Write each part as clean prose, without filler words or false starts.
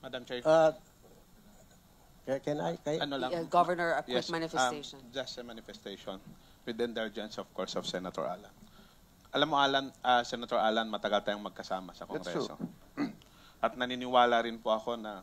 Madam Chair. Can I? Ano lang? Governor, a quick Yes, manifestation. just a manifestation with the indulgence, of course, of Senator Alan. Alam mo, Alan, Senator Alan, matagal tayong magkasama sa Kongreso. At naniniwala rin po ako na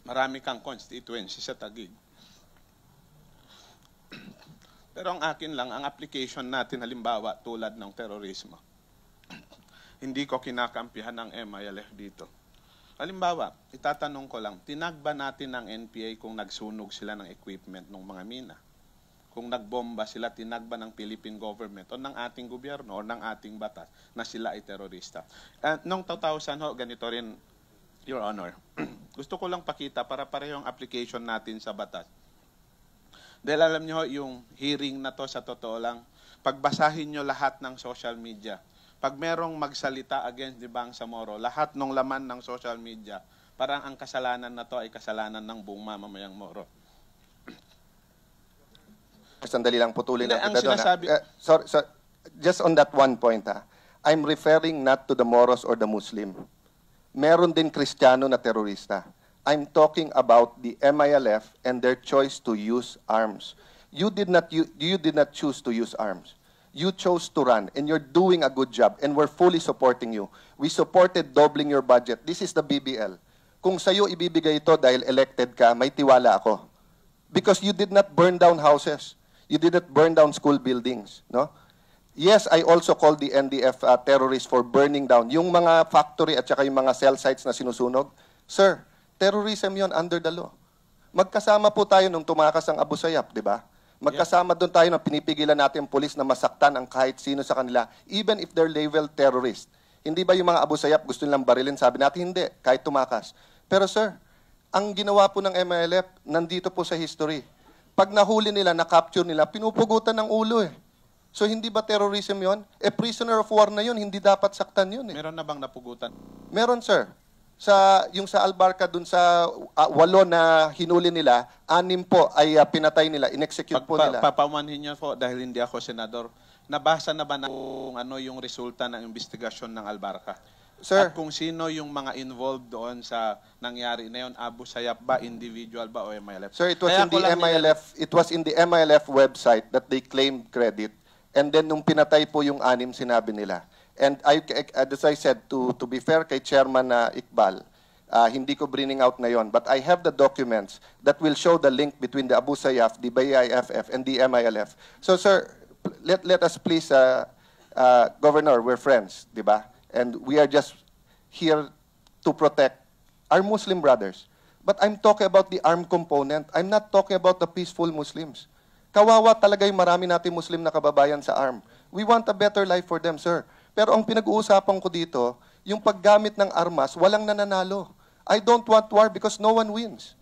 marami kang constituency sa Taguig. Pero ang akin lang, ang application natin halimbawa tulad ng terorismo, hindi ko kinakampihan ng MILF dito. Halimbawa, itatanong ko lang, tinag ba natin ng NPA kung nagsunog sila ng equipment ng mga mina? Kung nagbomba sila, tinag ba ng Philippine government o ng ating gobyerno o ng ating batas na sila ay terorista? Noong 2000, ganito rin, Your Honor, gusto ko lang pakita para parehong application natin sa batas. Dahil alam nyo, yung hearing na to sa totoo lang, pagbasahin nyo lahat ng social media, pag merong magsalita against the Bangsamoro, lahat ng laman ng social media, parang ang kasalanan na to ay kasalanan ng buong mamamayang Moro. Sandali lang, putulin Hindi, lang ang kita doon. sinasabi- Sorry, just on that one point, I'm referring not to the Moros or the Muslim. Meron din Kristiyano na terorista. I'm talking about the MILF and their choice to use arms. You did not choose to use arms. You chose to run, and you're doing a good job, and we're fully supporting you. We supported doubling your budget. This is the BBL. Kung sa'yo ibibigay ito dahil elected ka, may tiwala ako. Because you did not burn down houses. You did not burn down school buildings. No? Yes, I also called the NDF terrorists for burning down yung mga factory at saka yung mga cell sites na sinusunog. Sir, terrorism yon under the law. Magkasama po tayo nung tumakas ang Abu Sayyaf, di ba? Magkasama doon tayo na pinipigilan natin ang pulis na masaktan ang kahit sino sa kanila, even if they're labeled terrorist. Hindi ba yung mga Abu Sayyaf gusto nilang barilin? Sabi natin, hindi, kahit tumakas. Pero sir, ang ginawa po ng MILF, nandito po sa history. Pag nahuli nila, na-capture nila, pinupugutan ng ulo eh. So hindi ba terrorism yon? Prisoner of war na yun, hindi dapat saktan yun eh. Meron na bang napugutan? Meron sir. Yung sa Albarca dun sa 8 na hinuli nila, 6 po ay pinatay nila, inexecute po nila. Papamanhin niyo po dahil hindi ako senador. Nabasa na ba na kung ano yung resulta ng investigasyon ng Albarca? Sir, at kung sino yung mga involved doon sa nangyari na yun, Abu Sayyaf ba, individual ba o MILF? sir, it was Kaya in ko the lang MILF, it was in the MILF website that they claimed credit. And then nung pinatay po yung 6, sinabi nila. And as I said, to be fair kay Chairman Iqbal, hindi ko bringing out na yon, but I have the documents that will show the link between the Abu Sayyaf, the BIFF, and the MILF. So sir, let us please, Governor, we're friends, di ba? And we are just here to protect our Muslim brothers. But I'm talking about the armed component. I'm not talking about the peaceful Muslims. Kawawa talaga yung marami natin Muslim na kababayan sa arm. We want a better life for them, sir. Pero ang pinag-uusapan ko dito, yung paggamit ng armas, walang nananalo. I don't want war because no one wins.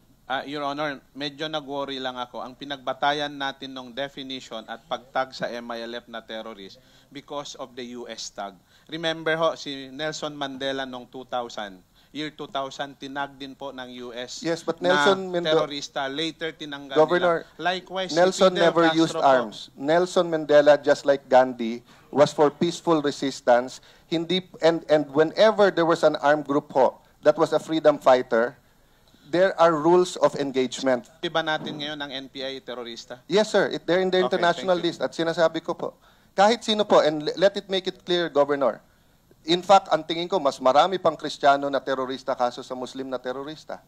Your Honor, medyo nag-worry lang ako. Ang pinagbatayan natin ng definition at pagtag sa MILF na terrorist because of the US tag. Remember ho, si Nelson Mandela noong 2000, year 2000, tinag din po ng US Yes, but Nelson na terorista. Later tinanggal Governor, nila. Likewise, Nelson si Fidel never Castro used po. arms. Nelson Mandela, just like Gandhi, was for peaceful resistance. Hindi, and whenever there was an armed group ho, that was a freedom fighter, there are rules of engagement. Di ba natin ngayon ang NPA terorista? Yes, sir. They're in the Okay, international thank you. list. At sinasabi ko po, kahit sino po, and let it make it clear, Governor, in fact, ang tingin ko, mas marami pang Kristiyano na terorista kaso sa Muslim na terorista.